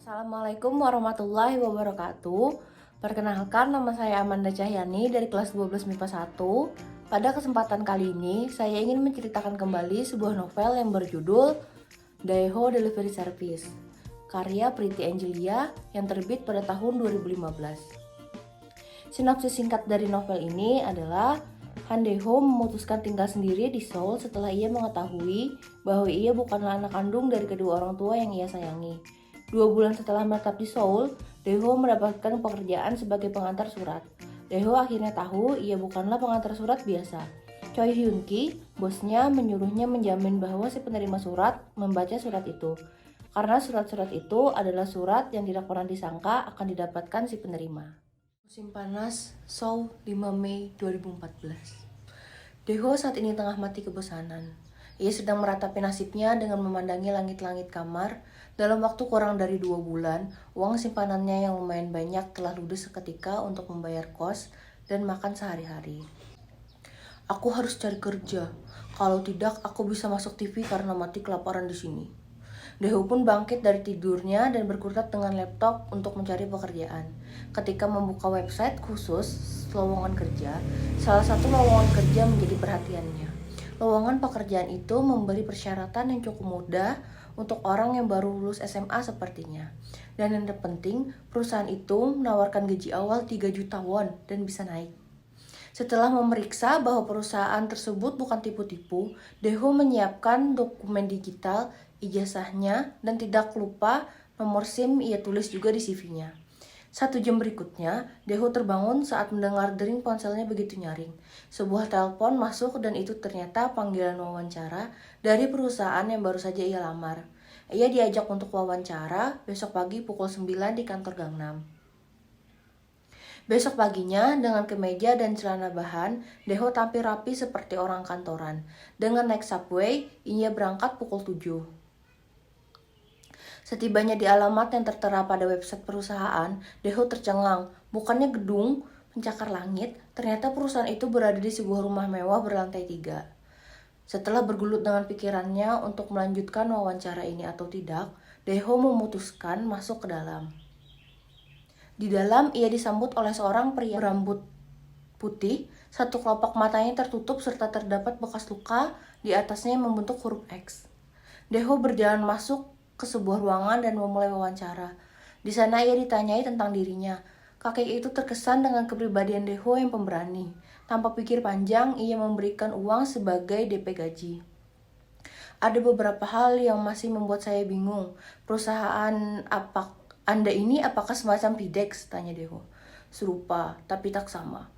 Assalamualaikum warahmatullahi wabarakatuh. Perkenalkan, nama saya Amanda Cahyani dari kelas 12 MIPA 1. Pada kesempatan kali ini, saya ingin menceritakan kembali sebuah novel yang berjudul Daeho Delivery Service, karya Priti Angelia yang terbit pada tahun 2015. Sinopsis singkat dari novel ini adalah Han Daeho memutuskan tinggal sendiri di Seoul setelah ia mengetahui bahwa ia bukanlah anak kandung dari kedua orang tua yang ia sayangi. 2 bulan setelah menetap di Seoul, Daeho mendapatkan pekerjaan sebagai pengantar surat. Daeho akhirnya tahu ia bukanlah pengantar surat biasa. Choi Hyun Ki, bosnya, menyuruhnya menjamin bahwa si penerima surat membaca surat itu. Karena surat-surat itu adalah surat yang tidak pernah disangka akan didapatkan si penerima. Musim panas, Seoul, 5 Mei 2014. Daeho saat ini tengah mati kebosanan. Ia sedang meratapi nasibnya dengan memandangi langit-langit kamar. Dalam waktu kurang dari 2 bulan, uang simpanannya yang lumayan banyak telah ludes seketika untuk membayar kos dan makan sehari-hari. Aku harus cari kerja. Kalau tidak, aku bisa masuk TV karena mati kelaparan di sini. Daeho pun bangkit dari tidurnya dan berkutat dengan laptop untuk mencari pekerjaan. Ketika membuka website khusus lowongan kerja, salah satu lowongan kerja menjadi perhatiannya. Lowongan pekerjaan itu memberi persyaratan yang cukup mudah untuk orang yang baru lulus SMA sepertinya. Dan yang terpenting, perusahaan itu menawarkan gaji awal 3 juta won dan bisa naik. Setelah memeriksa bahwa perusahaan tersebut bukan tipu-tipu, Daeho menyiapkan dokumen digital, ijazahnya, dan tidak lupa nomor SIM ia tulis juga di CV-nya. 1 jam berikutnya, Daeho terbangun saat mendengar dering ponselnya begitu nyaring. Sebuah telepon masuk dan itu ternyata panggilan wawancara dari perusahaan yang baru saja ia lamar. Ia diajak untuk wawancara besok pagi pukul 9 di kantor Gangnam. Besok paginya, dengan kemeja dan celana bahan, Daeho tampil rapi seperti orang kantoran. Dengan naik subway, ia berangkat pukul 7. Setibanya di alamat yang tertera pada website perusahaan, Daeho tercengang. Bukannya gedung pencakar langit, ternyata perusahaan itu berada di sebuah rumah mewah berlantai 3. Setelah bergelut dengan pikirannya untuk melanjutkan wawancara ini atau tidak, Daeho memutuskan masuk ke dalam. Di dalam, ia disambut oleh seorang pria berambut putih, satu kelopak matanya tertutup serta terdapat bekas luka di atasnya yang membentuk huruf X. Daeho berjalan masuk ke sebuah ruangan dan memulai wawancara. Di sana ia ditanyai tentang dirinya. Kakek itu terkesan dengan kepribadian Daeho yang pemberani. Tanpa pikir panjang, ia memberikan uang sebagai DP gaji. Ada beberapa hal yang masih membuat saya bingung. Perusahaan Anda ini apakah semacam PIDEX? Tanya Daeho. Serupa, tapi tak sama.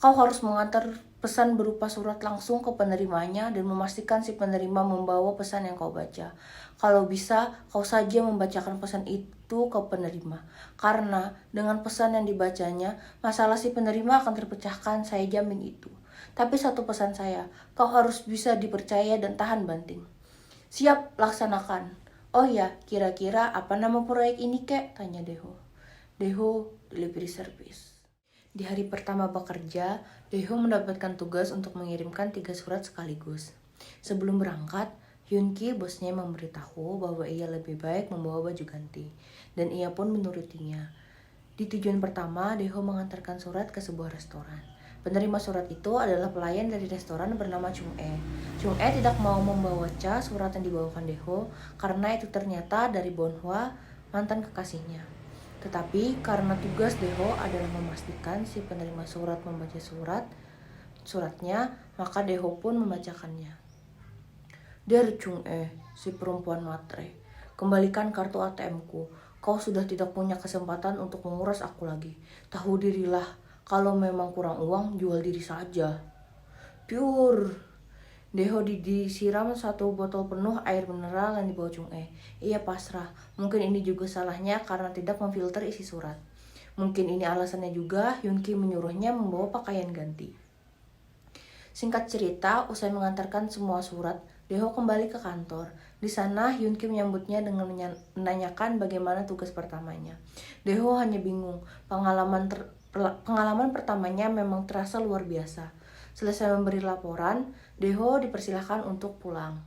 Kau harus mengantar pesan berupa surat langsung ke penerimanya dan memastikan si penerima membawa pesan yang kau baca. Kalau bisa, kau saja membacakan pesan itu ke penerima. Karena dengan pesan yang dibacanya, masalah si penerima akan terpecahkan, saya jamin itu. Tapi satu pesan saya, kau harus bisa dipercaya dan tahan banting. Siap, laksanakan. Oh ya, kira-kira apa nama proyek ini, kek? Tanya Daeho. Daeho Delivery Service. Di hari pertama bekerja, Daeho mendapatkan tugas untuk mengirimkan 3 surat sekaligus. Sebelum berangkat, Hyun Ki, bosnya, memberitahu bahwa ia lebih baik membawa baju ganti, dan ia pun menurutinya. Di tujuan pertama, Daeho mengantarkan surat ke sebuah restoran. Penerima surat itu adalah pelayan dari restoran bernama Chung E. Chung E tidak mau membaca surat yang dibawakan Daeho karena itu ternyata dari Bonhwa, mantan kekasihnya. Tetapi karena tugas Daeho adalah memastikan si penerima surat membaca suratnya, maka Daeho pun membacakannya. Der Chung E, si perempuan matre, kembalikan kartu ATM-ku. Kau sudah tidak punya kesempatan untuk menguras aku lagi. Tahu dirilah, kalau memang kurang uang, jual diri saja. Pure. Daeho disiram 1 botol penuh air mineral yang dibawa Chung E. Ia pasrah. Mungkin ini juga salahnya karena tidak memfilter isi surat. Mungkin ini alasannya juga Hyun Ki menyuruhnya membawa pakaian ganti. Singkat cerita, usai mengantarkan semua surat, Daeho kembali ke kantor. Di sana, Hyun Ki menyambutnya dengan menanyakan bagaimana tugas pertamanya. Daeho hanya bingung. Pengalaman pertamanya memang terasa luar biasa. Selesai memberi laporan, Daeho dipersilahkan untuk pulang.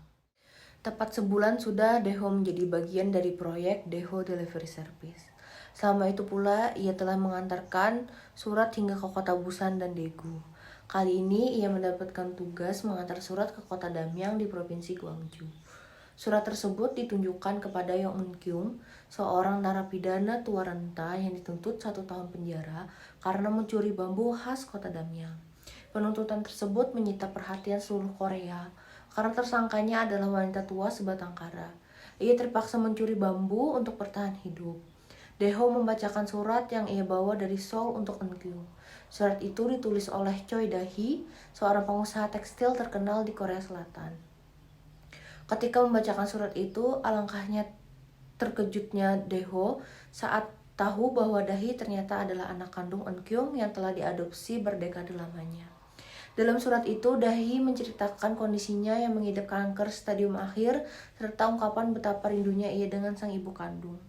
Tepat sebulan sudah Daeho menjadi bagian dari proyek Daeho Delivery Service. Selama itu pula, ia telah mengantarkan surat hingga ke kota Busan dan Daegu. Kali ini, ia mendapatkan tugas mengantar surat ke kota Damyang di Provinsi Gwangju. Surat tersebut ditunjukkan kepada Yong Eun-kyung, seorang narapidana tua renta yang dituntut 1 tahun penjara karena mencuri bambu khas kota Damyang. Penuntutan tersebut menyita perhatian seluruh Korea, karena tersangkanya adalah wanita tua sebatang kara. Ia terpaksa mencuri bambu untuk bertahan hidup. Daeho membacakan surat yang ia bawa dari Seoul untuk Eun-kyung. Surat itu ditulis oleh Choi Dahi, seorang pengusaha tekstil terkenal di Korea Selatan. Ketika membacakan surat itu, alangkahnya terkejutnya Daeho saat tahu bahwa Dahi ternyata adalah anak kandung Eun-kyung yang telah diadopsi berdekade lamanya. Dalam surat itu, Dahi menceritakan kondisinya yang mengidap kanker stadium akhir, serta ungkapan betapa rindunya ia dengan sang ibu kandung.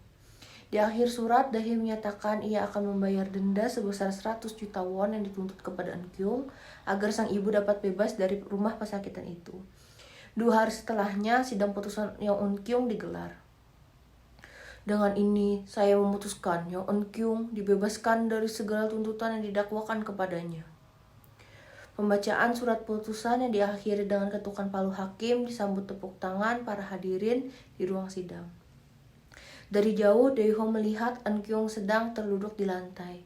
Di akhir surat, Dahi menyatakan ia akan membayar denda sebesar 100 juta won yang dituntut kepada Eun-kyung agar sang ibu dapat bebas dari rumah pesakitan itu. 2 hari setelahnya, sidang putusan Yong Eun-kyung digelar. Dengan ini, saya memutuskan Yong Eun-kyung dibebaskan dari segala tuntutan yang didakwakan kepadanya. Pembacaan surat putusan yang diakhiri dengan ketukan palu hakim disambut tepuk tangan para hadirin di ruang sidang. Dari jauh, Daeho melihat Eun-kyung sedang terduduk di lantai.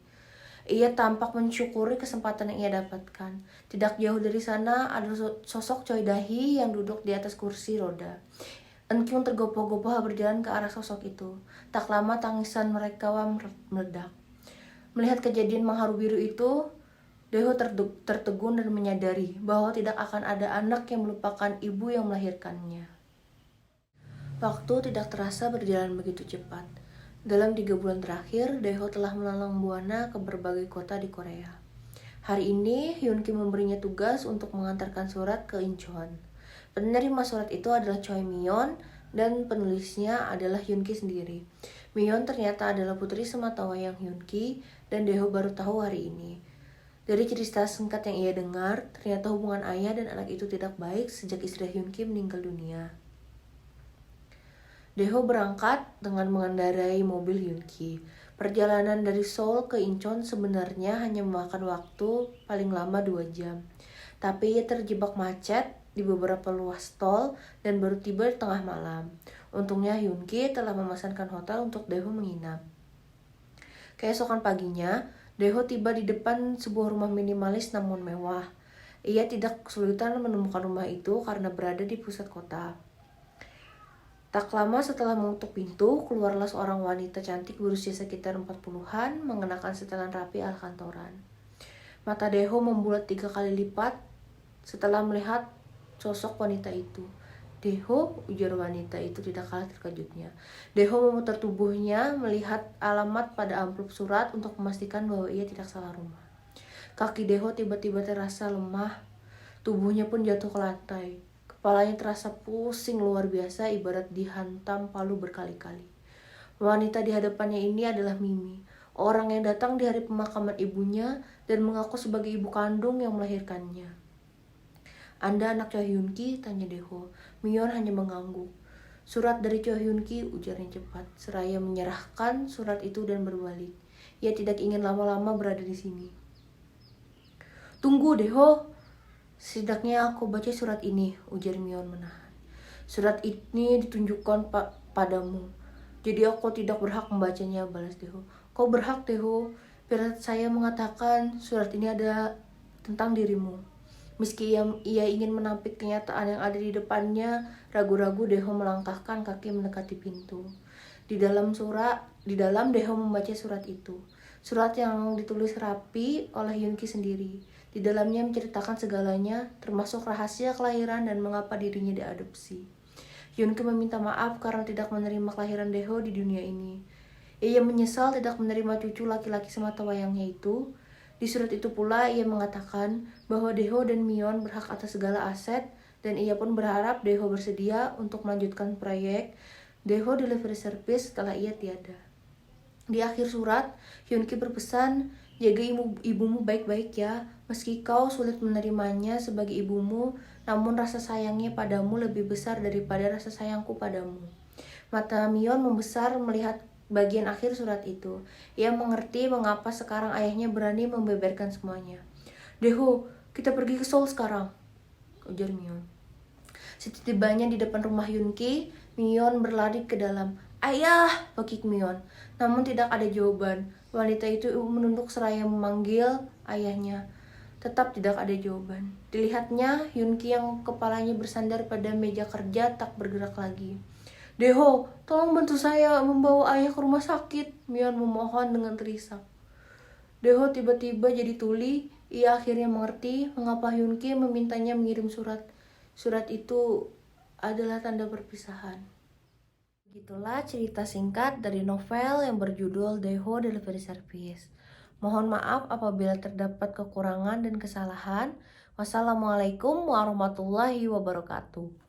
Ia tampak mensyukuri kesempatan yang ia dapatkan. Tidak jauh dari sana ada sosok Choi Dahi yang duduk di atas kursi roda. Eun-kyung tergopoh-gopoh berjalan ke arah sosok itu. Tak lama tangisan mereka meledak. Melihat kejadian mengharu biru itu, Daeho tertegun dan menyadari bahwa tidak akan ada anak yang melupakan ibu yang melahirkannya. Waktu tidak terasa berjalan begitu cepat. Dalam 3 bulan terakhir, Daeho telah melalang buana ke berbagai kota di Korea. Hari ini, Hyun-ki memberinya tugas untuk mengantarkan surat ke Incheon. Penerima surat itu adalah Choi Myon dan penulisnya adalah Hyun-ki sendiri. Myon ternyata adalah putri sematawayang Hyun-ki dan Daeho baru tahu hari ini. Dari cerita singkat yang ia dengar, ternyata hubungan ayah dan anak itu tidak baik sejak istri Hyun-ki meninggal dunia. Daeho berangkat dengan mengendarai mobil Hyun-ki. Perjalanan dari Seoul ke Incheon sebenarnya hanya memakan waktu paling lama 2 jam. Tapi ia terjebak macet di beberapa ruas tol dan baru tiba di tengah malam. Untungnya Hyun-ki telah memesankan hotel untuk Daeho menginap. Keesokan paginya, Daeho tiba di depan sebuah rumah minimalis namun mewah. Ia tidak kesulitan menemukan rumah itu karena berada di pusat kota. Tak lama setelah mengetuk pintu, keluarlah seorang wanita cantik berusia sekitar 40-an mengenakan setelan rapi ala kantoran. Mata Daeho membulat 3 kali lipat setelah melihat sosok wanita itu. Daeho, ujar wanita itu tidak kalah terkejutnya. Daeho memutar tubuhnya melihat alamat pada amplop surat untuk memastikan bahwa ia tidak salah rumah. Kaki Daeho tiba-tiba terasa lemah, tubuhnya pun jatuh ke lantai. Kepalanya terasa pusing luar biasa ibarat dihantam palu berkali-kali. Wanita di hadapannya ini adalah Mimi, orang yang datang di hari pemakaman ibunya dan mengaku sebagai ibu kandung yang melahirkannya. Anda anak Cho Hyun-ki? Tanya Daeho. Myon hanya mengangguk. Surat dari Cho Hyun-ki, ujarnya cepat, seraya menyerahkan surat itu dan berbalik. Ia tidak ingin lama-lama berada di sini. Tunggu Daeho, setidaknya aku baca surat ini, ujar Myon menahan. Surat ini ditunjukkan padamu, jadi aku tidak berhak membacanya, balas Daeho. Kau berhak Daeho, firasat saya mengatakan surat ini ada tentang dirimu. Meski ia ingin menampik kenyataan yang ada di depannya, ragu-ragu Daeho melangkahkan kaki mendekati pintu. Di dalam Daeho membaca surat itu. Surat yang ditulis rapi oleh Hyun-ki sendiri. Di dalamnya menceritakan segalanya, termasuk rahasia kelahiran dan mengapa dirinya diadopsi. Hyun-ki meminta maaf karena tidak menerima kelahiran Daeho di dunia ini. Ia menyesal tidak menerima cucu laki-laki sematawayangnya itu. Di surat itu pula ia mengatakan bahwa Daeho dan Myon berhak atas segala aset dan ia pun berharap Daeho bersedia untuk melanjutkan proyek Daeho Delivery Service setelah ia tiada. Di akhir surat, Hyun-ki berpesan, jaga ibumu baik-baik ya, Meski kau sulit menerimanya sebagai ibumu, namun rasa sayangnya padamu lebih besar daripada rasa sayangku padamu. Mata Mion membesar melihat bagian akhir surat itu. Ia mengerti mengapa sekarang ayahnya berani membeberkan semuanya. Deho, kita pergi ke Seoul sekarang, ujar Mion. Setibanya di depan rumah Yunki, Mion berlari ke dalam. Ayah, pekik Mion. Namun tidak ada jawaban. Wanita itu menunduk seraya memanggil ayahnya. Tetap tidak ada jawaban. Dilihatnya, Yunki yang kepalanya bersandar pada meja kerja tak bergerak lagi. Deho, tolong bantu saya membawa ayah ke rumah sakit, Mion memohon dengan terisak. Deho tiba-tiba jadi tuli. Ia akhirnya mengerti mengapa Yunki memintanya mengirim surat. Surat itu adalah tanda perpisahan. Begitulah cerita singkat dari novel yang berjudul Deho Delivery Service. Mohon maaf apabila terdapat kekurangan dan kesalahan. Wassalamualaikum warahmatullahi wabarakatuh.